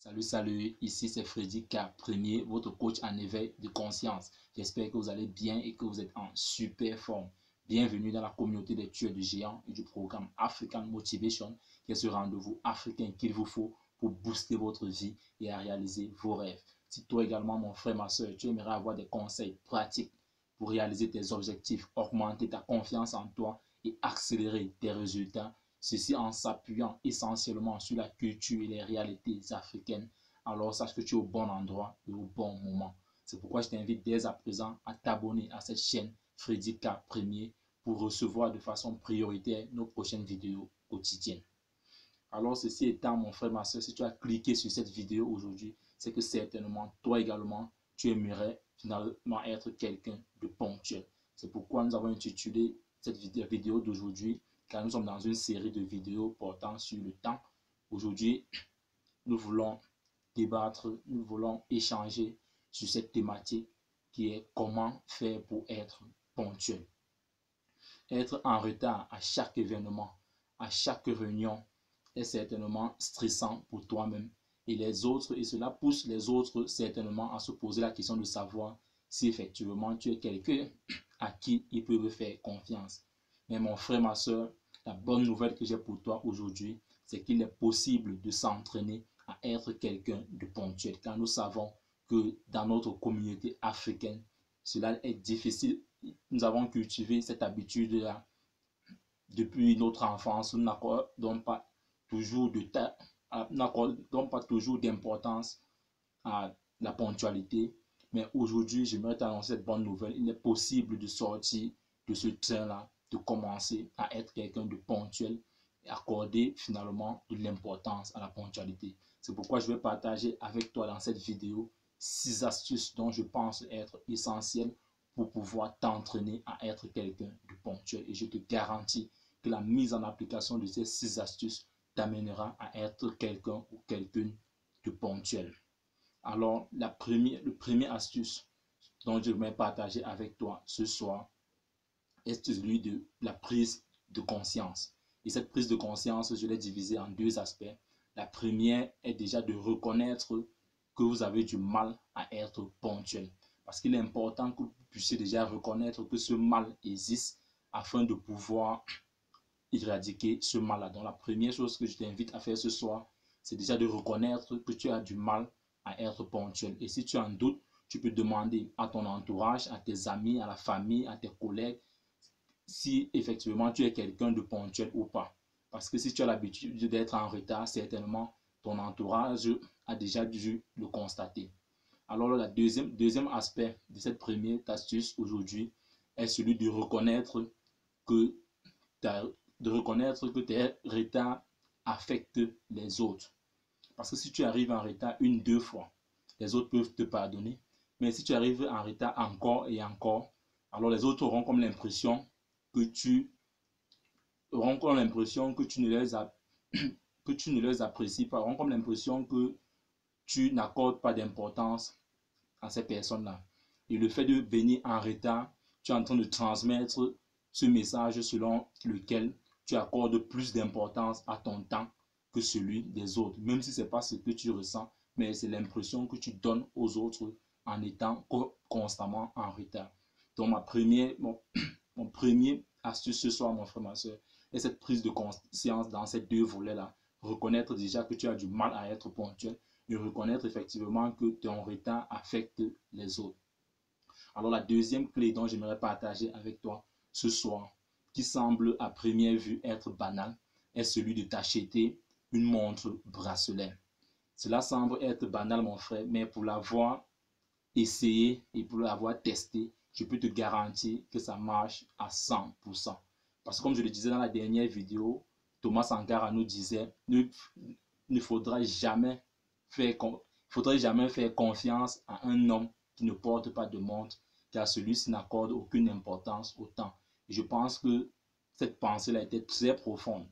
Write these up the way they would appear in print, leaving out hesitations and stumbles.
Salut, ici c'est Freddy K, premier, votre coach en éveil de conscience. J'espère que vous allez bien et que vous êtes en super forme. Bienvenue dans la communauté des tueurs de géants et du programme African Motivation, qui est ce rendez-vous africain qu'il vous faut pour booster votre vie et à réaliser vos rêves. Si toi également, mon frère, ma soeur, tu aimerais avoir des conseils pratiques pour réaliser tes objectifs, augmenter ta confiance en toi et accélérer tes résultats, ceci en s'appuyant essentiellement sur la culture et les réalités africaines, alors sache que tu es au bon endroit et au bon moment. C'est pourquoi je t'invite dès à présent à t'abonner à cette chaîne Freddy K Premier pour recevoir de façon prioritaire nos prochaines vidéos quotidiennes. Alors ceci étant, mon frère, ma soeur, si tu as cliqué sur cette vidéo aujourd'hui, c'est que certainement toi également, tu aimerais finalement être quelqu'un de ponctuel. C'est pourquoi nous avons intitulé cette vidéo d'aujourd'hui, car nous sommes dans une série de vidéos portant sur le temps. Aujourd'hui, nous voulons débattre, nous voulons échanger sur cette thématique qui est comment faire pour être ponctuel. Être en retard à chaque événement, à chaque réunion est certainement stressant pour toi-même et les autres, et cela pousse les autres certainement à se poser la question de savoir si effectivement tu es quelqu'un à qui ils peuvent faire confiance. Mais mon frère, ma soeur, la bonne nouvelle que j'ai pour toi aujourd'hui, c'est qu'il est possible de s'entraîner à être quelqu'un de ponctuel, car nous savons que dans notre communauté africaine, cela est difficile. Nous avons cultivé cette habitude-là depuis notre enfance. Nous n'accordons pas toujours d'importance à la ponctualité. Mais aujourd'hui, j'aimerais t'annoncer cette bonne nouvelle. Il est possible de sortir de ce train-là, de commencer à être quelqu'un de ponctuel et accorder finalement de l'importance à la ponctualité. C'est pourquoi je vais partager avec toi dans cette vidéo 6 astuces dont je pense être essentielles pour pouvoir t'entraîner à être quelqu'un de ponctuel. Et je te garantis que la mise en application de ces 6 astuces t'amènera à être quelqu'un ou quelqu'une de ponctuel. Alors, le premier astuce dont je vais partager avec toi ce soir est celui de la prise de conscience. Et cette prise de conscience, je l'ai divisée en 2 aspects. La première est déjà de reconnaître que vous avez du mal à être ponctuel. Parce qu'il est important que vous puissiez déjà reconnaître que ce mal existe afin de pouvoir éradiquer ce mal-là. Donc la première chose que je t'invite à faire ce soir, c'est déjà de reconnaître que tu as du mal à être ponctuel. Et si tu as un doute, tu peux demander à ton entourage, à tes amis, à la famille, à tes collègues, si effectivement tu es quelqu'un de ponctuel ou pas. Parce que si tu as l'habitude d'être en retard, certainement ton entourage a déjà dû le constater. Alors le deuxième aspect de cette première astuce aujourd'hui est celui de reconnaître que tes retards affectent les autres. Parce que si tu arrives en retard 1-2 fois, les autres peuvent te pardonner. Mais si tu arrives en retard encore et encore, alors les autres auront comme l'impression que tu ne les apprécies pas, auront comme l'impression que tu n'accordes pas d'importance à ces personnes-là. Et le fait de venir en retard, tu es en train de transmettre ce message selon lequel tu accordes plus d'importance à ton temps que celui des autres. Même si ce n'est pas ce que tu ressens, mais c'est l'impression que tu donnes aux autres en étant constamment en retard. Donc mon premier astuce ce soir, mon frère, ma soeur, est cette prise de conscience dans ces 2 volets-là. Reconnaître déjà que tu as du mal à être ponctuel et reconnaître effectivement que ton retard affecte les autres. Alors la deuxième clé dont j'aimerais partager avec toi ce soir, qui semble à première vue être banale, est celui de t'acheter une montre bracelet. Cela semble être banal, mon frère, mais pour l'avoir essayé et pour l'avoir testé, je peux te garantir que ça marche à 100%. Parce que comme je le disais dans la dernière vidéo, Thomas Sankara nous disait, ne faudra jamais faire confiance à un homme qui ne porte pas de montre, car celui-ci n'accorde aucune importance au temps. Et je pense que cette pensée-là était très profonde.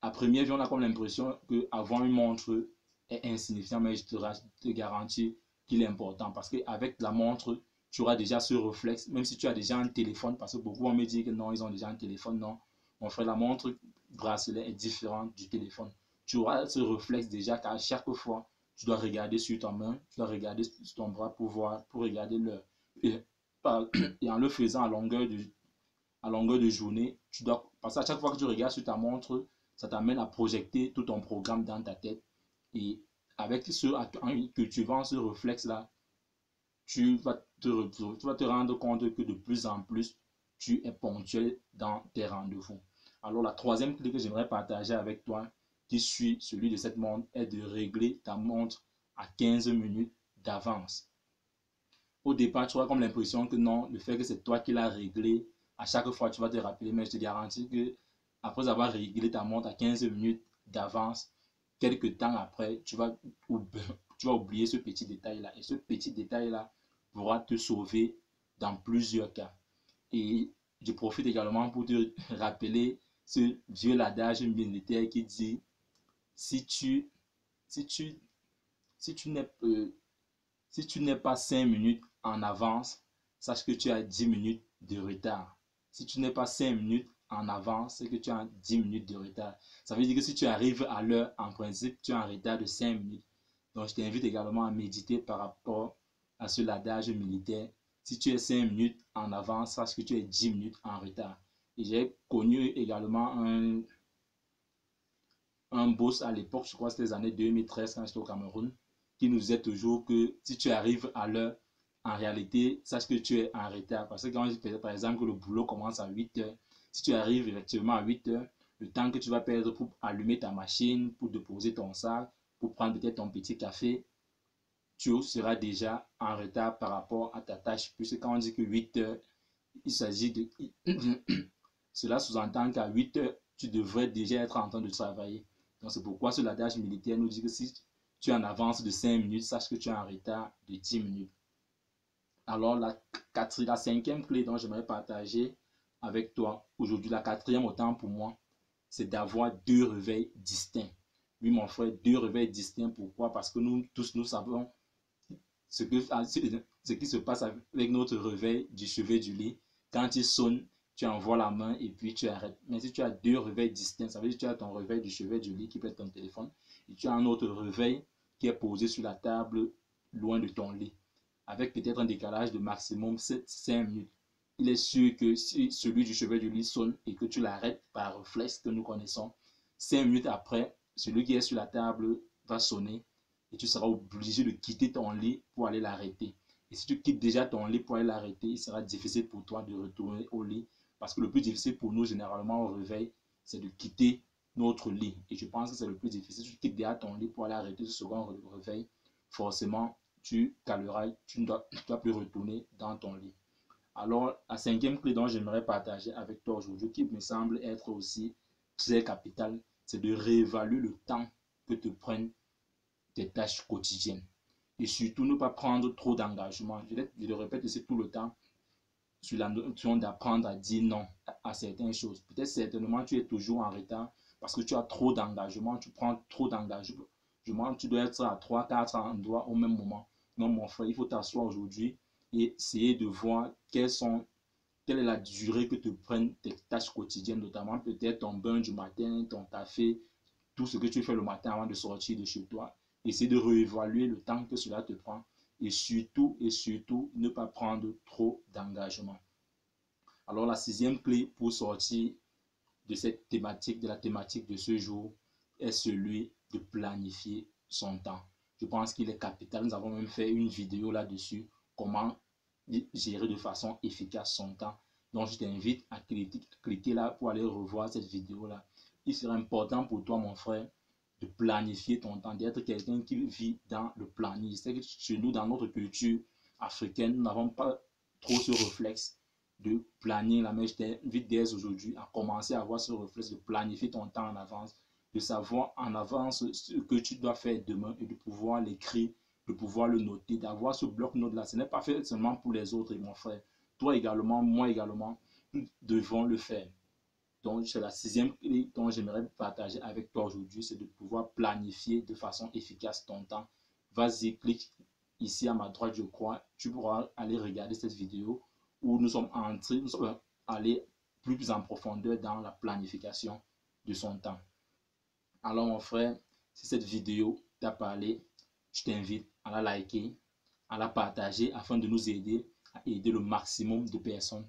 À première vue, on a comme l'impression qu'avoir une montre est insignifiant, mais je te garantis qu'il est important parce qu'avec la montre, tu auras déjà ce réflexe, même si tu as déjà un téléphone, parce que beaucoup vont me dire que non, ils ont déjà un téléphone. Non, mon frère, la montre bracelet est différente du téléphone. Tu auras ce réflexe déjà qu'à chaque fois tu dois regarder sur ta main, tu dois regarder sur ton bras pour voir, pour regarder l'heure. Et, et en le faisant à longueur de journée, tu dois, parce qu'à chaque fois que tu regardes sur ta montre, ça t'amène à projeter tout ton programme dans ta tête. Et avec en cultivant ce réflexe-là, tu vas te rendre compte que de plus en plus, tu es ponctuel dans tes rendez-vous. Alors, la troisième clé que j'aimerais partager avec toi, qui suit celui de cette montre, est de régler ta montre à 15 minutes d'avance. Au départ, tu auras comme l'impression que non, le fait que c'est toi qui l'as réglé, à chaque fois, tu vas te rappeler, mais je te garantis que après avoir réglé ta montre à 15 minutes d'avance, quelques temps après, tu vas oublier ce petit détail-là. Et ce petit détail-là pourra te sauver dans plusieurs cas. Et je profite également pour te rappeler ce vieux adage militaire qui dit si tu n'es pas 5 minutes en avance, sache que tu as 10 minutes de retard. Si tu n'es pas 5 minutes en avance, c'est que tu as 10 minutes de retard. Ça veut dire que si tu arrives à l'heure, en principe, tu es en retard de 5 minutes. Donc, je t'invite également à méditer par rapport à ce adage militaire. Si tu es 5 minutes en avance, sache que tu es 10 minutes en retard. Et j'ai connu également un boss à l'époque, je crois que c'était les années 2013 quand j'étais au Cameroun, qui nous disait toujours que si tu arrives à l'heure, en réalité, sache que tu es en retard. Parce que quand je disais par exemple que le boulot commence à 8 heures, si tu arrives effectivement à 8 heures, le temps que tu vas perdre pour allumer ta machine, pour déposer ton sac, pour prendre peut-être ton petit café, tu seras déjà en retard par rapport à ta tâche. Puisque quand on dit que 8 heures, il s'agit de... Cela sous-entend qu'à 8 heures, tu devrais déjà être en train de travailler. Donc c'est pourquoi ce adage militaire nous dit que si tu es en avance de 5 minutes, sache que tu es en retard de 10 minutes. Alors la cinquième clé dont j'aimerais partager avec toi aujourd'hui, la quatrième autant pour moi, c'est d'avoir deux réveils distincts. Oui mon frère, deux réveils distincts. Pourquoi? Parce que nous tous, nous savons ce qui se passe avec notre réveil du chevet du lit. Quand il sonne, tu envoies la main et puis tu arrêtes. Mais si tu as deux réveils distincts, ça veut dire que tu as ton réveil du chevet du lit qui peut être ton téléphone et tu as un autre réveil qui est posé sur la table loin de ton lit avec peut-être un décalage de maximum 5 minutes. Il est sûr que si celui du chevet du lit sonne et que tu l'arrêtes par réflexe que nous connaissons, 5 minutes après, celui qui est sur la table va sonner et tu seras obligé de quitter ton lit pour aller l'arrêter. Et si tu quittes déjà ton lit pour aller l'arrêter, il sera difficile pour toi de retourner au lit. Parce que le plus difficile pour nous, généralement, au réveil, c'est de quitter notre lit. Et je pense que c'est le plus difficile. Si tu quittes déjà ton lit pour aller arrêter ce second réveil, forcément, tu caleras, tu ne dois plus retourner dans ton lit. Alors, la cinquième clé dont j'aimerais partager avec toi aujourd'hui, qui me semble être aussi très capitale, c'est de réévaluer le temps que te prennent tes tâches quotidiennes. Et surtout, ne pas prendre trop d'engagement. Je le répète ici tout le temps, sur la notion d'apprendre à dire non à certaines choses. Peut-être certainement tu es toujours en retard parce que tu as trop d'engagement, tu prends trop d'engagement. Tu dois être à 3-4 endroits au même moment. Non, mon frère, il faut t'asseoir aujourd'hui et essayer de voir quelle est la durée que te prennent tes tâches quotidiennes, notamment peut-être ton bain du matin, ton café, tout ce que tu fais le matin avant de sortir de chez toi. Essayer de réévaluer le temps que cela te prend et surtout, ne pas prendre trop d'engagement. Alors, la sixième clé pour sortir de cette thématique, de la thématique de ce jour, est celui de planifier son temps. Je pense qu'il est capital. Nous avons même fait une vidéo là-dessus, comment gérer de façon efficace son temps. Donc, je t'invite à cliquer là pour aller revoir cette vidéo-là. Il sera important pour toi, mon frère, de planifier ton temps, d'être quelqu'un qui vit dans le planning. C'est que chez nous, dans notre culture africaine, nous n'avons pas trop ce réflexe de planning. Mais je t'invite dès aujourd'hui à commencer à avoir ce réflexe de planifier ton temps en avance, de savoir en avance ce que tu dois faire demain et de pouvoir l'écrire, de pouvoir le noter, d'avoir ce bloc-notes-là. Ce n'est pas fait seulement pour les autres, mon frère. Toi également, moi également, nous devons le faire. Donc, c'est la sixième clé dont j'aimerais partager avec toi aujourd'hui, c'est de pouvoir planifier de façon efficace ton temps. Vas-y, clique ici à ma droite, je crois. Tu pourras aller regarder cette vidéo où nous sommes allés plus en profondeur dans la planification de son temps. Alors, mon frère, si cette vidéo t'a parlé, je t'invite à la liker, à la partager afin de nous aider à aider le maximum de personnes.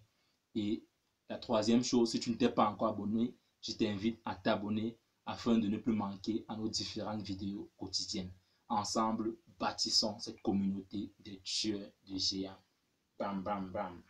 Et la troisième chose, si tu ne t'es pas encore abonné, je t'invite à t'abonner afin de ne plus manquer à nos différentes vidéos quotidiennes. Ensemble, bâtissons cette communauté des tueurs de géants. Bam, bam, bam.